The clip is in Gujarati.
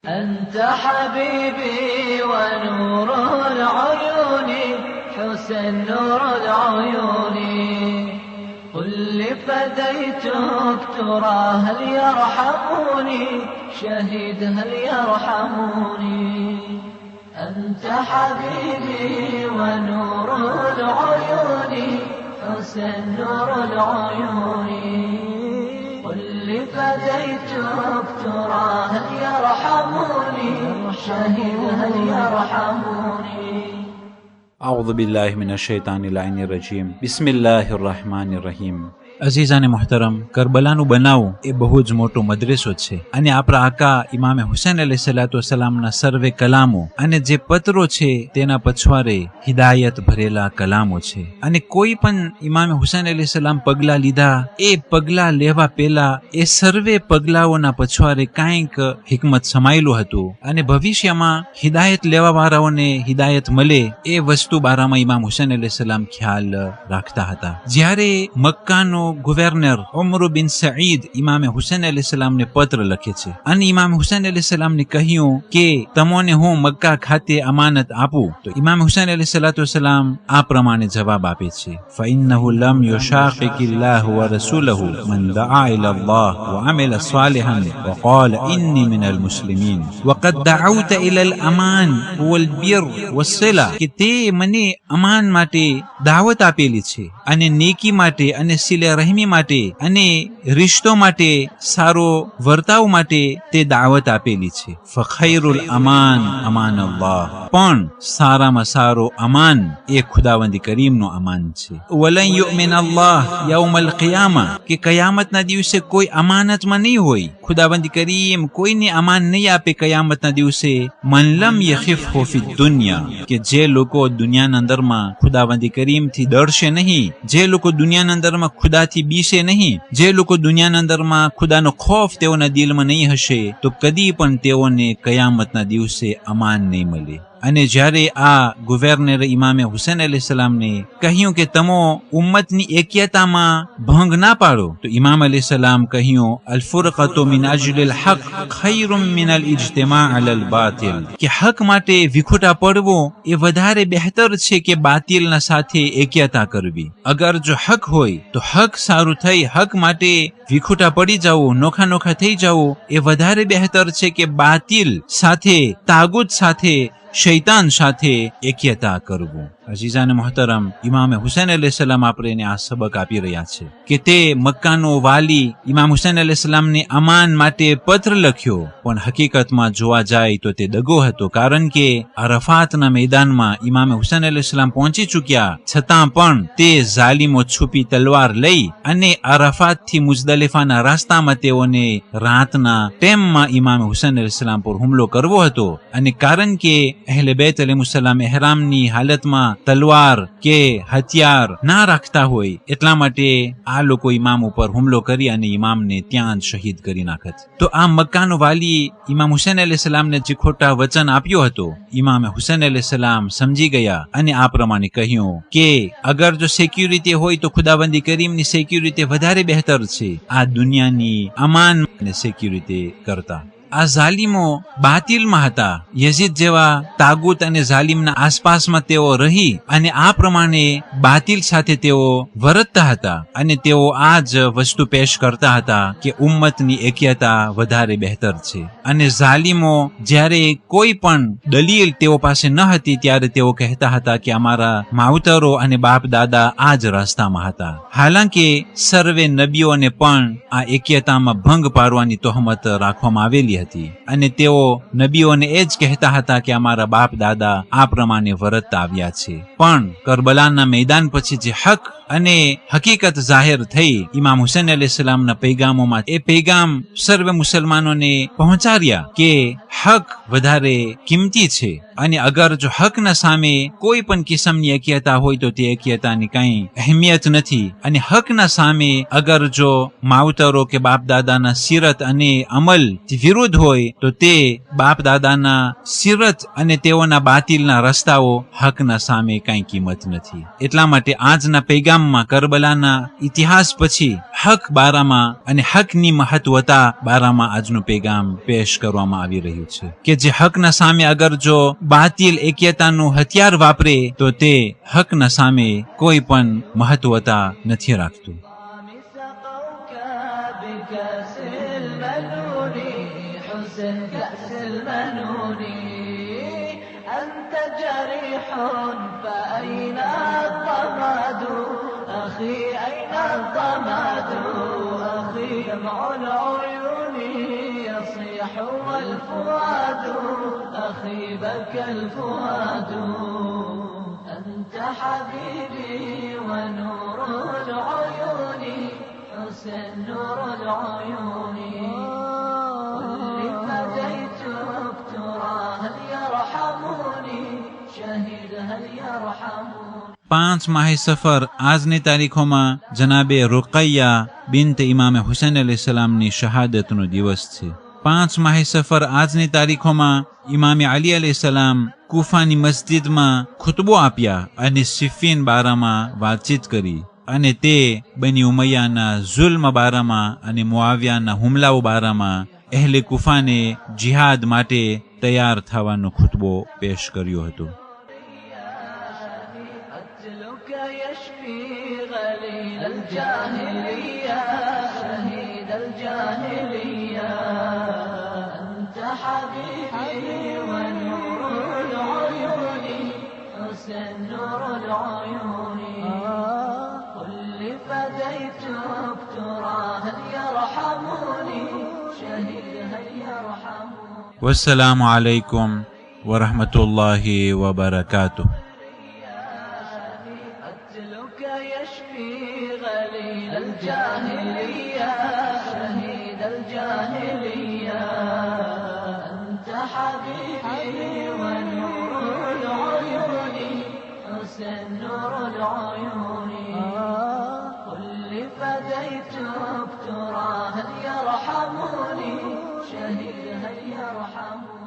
أنت حبيبي ونور العيون، حسن نور العيون. قل لي فديتك ترى هل يرحموني؟ شهيد هل يرحموني؟ أنت حبيبي ونور العيون، حسن نور العيون. قل لي فديتك ترى هل يرحموني؟ شهيد هل يرحموني؟ أعوذ بالله من الشيطان اللعين الرجيم بسم الله الرحمن الرحيم. અઝીઝાને મોહતરમ, કરબલાનું બનાવ એ બહુ જ મોટો મદરેસો છે અને આપણા આકા ઇમામે હુસૈન અલૈહિસ્સલાતુ વસ્સલામના સર્વે કલામો અને જે પત્રો છે તેના પછવારે હિદાયત ભરેલા કલામો છે. અને કોઈ પણ ઇમામે હુસૈન અલૈહિસ્સલામ પગલા લીધા, એ પગલા લેવા પહેલા એ સર્વે પગલાઓના પછવારે કાંઈક હિકમત સમાયેલું હતું અને ભવિષ્યમાં હિદાયત લેવા વાળાઓને હિદાયત મળે એ વસ્તુ બારામાં ઇમામ હુસૈન અલૈહિસ્સલામ ખ્યાલ રાખતા હતા. જ્યારે મક્કાનો ગવર્નર ઉમર બિન સઈદ ઇમામે હુસૈન અલૈહિસ્સલામને પત્ર લખે છે અને ઇમામ હુસૈન અલૈહિસ્સલામને કહ્યું કે તમોને હું મક્કા ખાતે અમાનત આપું, તો ઇમામ હુસૈન અલૈહિસ્સલાતુ વસ્સલામ આ પ્રમાણે જવાબ આપે છે, ફઇન્નહુ લમ યુશાકિકિલ્લાહ વ રસૂલહુ મન દઆ ઇલલ્લાહ વ અમિલ સાલિહાન વ قال إني من المسلمين وقد دعوت إلى الأمان والبر والصلة કે તે મને અમાન માટે દાવત આપેલી છે અને નેકી માટે અને સિલે રહેમી માટે અને રિશ્તો માટે, સારો વર્તાવ માટે તે દાવત આપેલી છે. ફખૈરુલ અમાન અમાન અલ્લાહ, પણ સારામાં સારો અમાન એ ખુદાવંદ કરીમનો અમાન છે. વલન યુમિન અલ્લાહ યૌમલ કિયામા, કે કયામતના દિવસે કોઈ અમાનતમાં નહીં હોય. ખુદાવંદ કરીમ કોઈને અમાન નહીં આપે કયામતના દિવસે. મન લમ યખિફહુ ફિ દુનિયા, કે જે લોકો દુનિયાના અંદરમાં ખુદાવંદ કરીમથી ડરશે નહીં, જે લોકો દુનિયાના અંદરમાં ખુદાથી બીશે નહીં, જે લોકો દુનિયાના અંદરમાં ખુદાનો ખૌફ તેઓના દિલમાં નહીં હશે, તો કદી પણ તેઓને કયામતના દિવસે અમાન નહીં મળે. અને જ્યારે આ ગવર્નર ઇમામે હુસૈન અલૈહિસ્સલામને કહ્યું કે તમો ઉમ્મતની એક્યતામાં ભંગ ના પાડો, તો ઇમામ અલૈહિસ્સલામ કહ્યું, અલ ફુરકતુ મિન અજલિલ હક ખૈરુમ મિન અલ ઇજ્તિમા અલલ બાતિલ, કે હક માટે વિખુટા પડવો એ વધારે બહેતર છે કે બાતિલના સાથે એક્યતા કરવી. અગર જો હક હોય તો હક સારું થઈ હક માટે વિખુટા પડી જવું, નોખા નોખા થઈ જવું એ વધારે બહેતર છે કે બાતિલ સાથે, તાગુત સાથે, શૈતાન સાથે એક્યતા કરવું. અઝીઝાને મોહતરમ, ઇમામે હુસૈન અલૈહિસ્સલામ આપણે આ સબક આપી રહ્યા છે કે તે મક્કાનો વાલી ઇમામ હુસૈન અલૈહિસ્સલામને અમાન માટે પત્ર લખ્યો, પણ હકીકતમાં જોવા જાય તો તે દગો હતો. કારણ કે અરફાતના મેદાનમાં ઇમામે હુસૈન અલૈહિસ્સલામ પહોંચી ચૂક્યા, છતાં પણ તે ઝાલિમો છુપી તલવાર લઈ અને અરફાતથી મુઝદલિફાના રસ્તામાં તેઓને રાતના ટેમમાં ઇમામે હુસૈન અલૈહિસ્સલામ પર હુમલો કરવો હતો. અને કારણ કે અહેલે બેત અલૈહિસ્સલામ એહરામની હાલતમાં તલવાર કે હથિયાર ના રાખતા હોય, એટલા માટે આ લોકો ઇમામ ઉપર હુમલો કરી અને ઇમામને ત્યાં જ શહીદ કરી નાખત. તો આ મક્કાનો વાલી ઇમામ હુસૈન અલૈહિસ્સલામને જે ખોટા વચન આપ્યો હતો, ઇમામે હુસૈન અલૈહિસ્સલામ સમજી ગયા અને આ પ્રમાણે કહ્યું કે અગર જો સિક્યુરિટી હોય તો ખુદાબંદી કરીમની સિક્યુરિટી વધારે બહેતર છે આ દુનિયાની અમાન અને સિક્યુરિટી કરતા. આ ઝાલિમો બાતિલમાં હતા. યઝીદ જેવા તાગુત અને ઝાલિમના આસપાસમાં તેઓ રહી અને આ પ્રમાણે બાતિલ સાથે તેઓ વર્તતા હતા અને તેઓ આ જ વસ્તુ પેશ કરતા હતા કે ઉમ્મતની એક્યતા વધારે બહેતર છે. અને ઝાલિમો જ્યારે કોઈ પણ દલીલ તેઓ પાસે ન હતી ત્યારે તેઓ કહેતા હતા કે અમારા માવતરો અને બાપ દાદા આ જ રસ્તામાં હતા. હાલાંકે સર્વે નબીઓને પણ આ એક્યતામાં ભંગ પાડવાની તોહમત રાખવામાં આવેલી હતી અને તેઓ નબીઓને એ જ કહેતા હતા કે અમારા બાપ દાદા આ પ્રમાણે વર્તતા આવ્યા છે. પણ કરબલાના મેદાન પછી જે હક અને હકીકત જાહેર થઈ ઇમામ હુસૈન અલૈહિસ્સલામના પૈગામોમાં, એ પૈગામ સર્વે મુસલમાનોને પહોંચાડ્યા કે હક વધારે કિંમતી છે અને અગર જો હકના સામે કોઈ પણ કિસ્મની એક્યતા હોય તો તે એક્યતાની કઈ અહેમિયત નથી. અને હકના સામે અગર જો માવતરો કે બાપ દાદાના સિરત અને અમલ વિરુદ્ધ હોય તો તે બાપ દાદાના સિરત અને તેઓના બાતિલના રસ્તાઓ હકના સામે કાંઈ કિંમત નથી. એટલા માટે આજના પૈગામમાં કરબલાના ઇતિહાસ પછી હક બારામાં અને હકની મહત્વતા બારામાં આજનું પૈગામ પેશ કરવામાં આવી રહ્યું છે કે જે હકના સામે અગર જો બાતિલ એકતાનું હથિયાર વાપરે તો તે હકના સામે કોઈ પણ મહત્વતા નથી રાખતું. كأس المنون أنت جريح فأين الضماد أخي أين الضماد أخي دمع العيون يصيح والفؤاد أخي بكى الفؤاد أنت حبيبي ونور العيون حسن نور العيون પાંચ માહે સફર આજની તારીખોમાં જનાબે રૂકૈયા બિન્ત ઇમામે હુસૈન અલૈહિસ્સલામની શહાદતનો દિવસ છે. 5 માહે સફર આજની તારીખોમાં ઇમામે અલી અલૈહિસ્સલામ કુફાની મસ્જિદમાં ખુતબો આપ્યા અને સિફીન બારામાં વાતચીત કરી અને તે બની ઉમૈયાના ઝુલ્મ બારામાં અને મુઆવિયાના હુમલાઓ બારામાં અહેલે કુફાને જિહાદ માટે તૈયાર થવાનો ખુતબો પેશ કર્યો હતો. والسلام عليكم ورحمة الله وبركاته. قتلك يشفي غليل الجاهلية شهيد الجاهلية أنت حبيبي ونور العيون حسن نور العيون قل لي فديتك ترى هل يرحمني شهيد هل يرحمني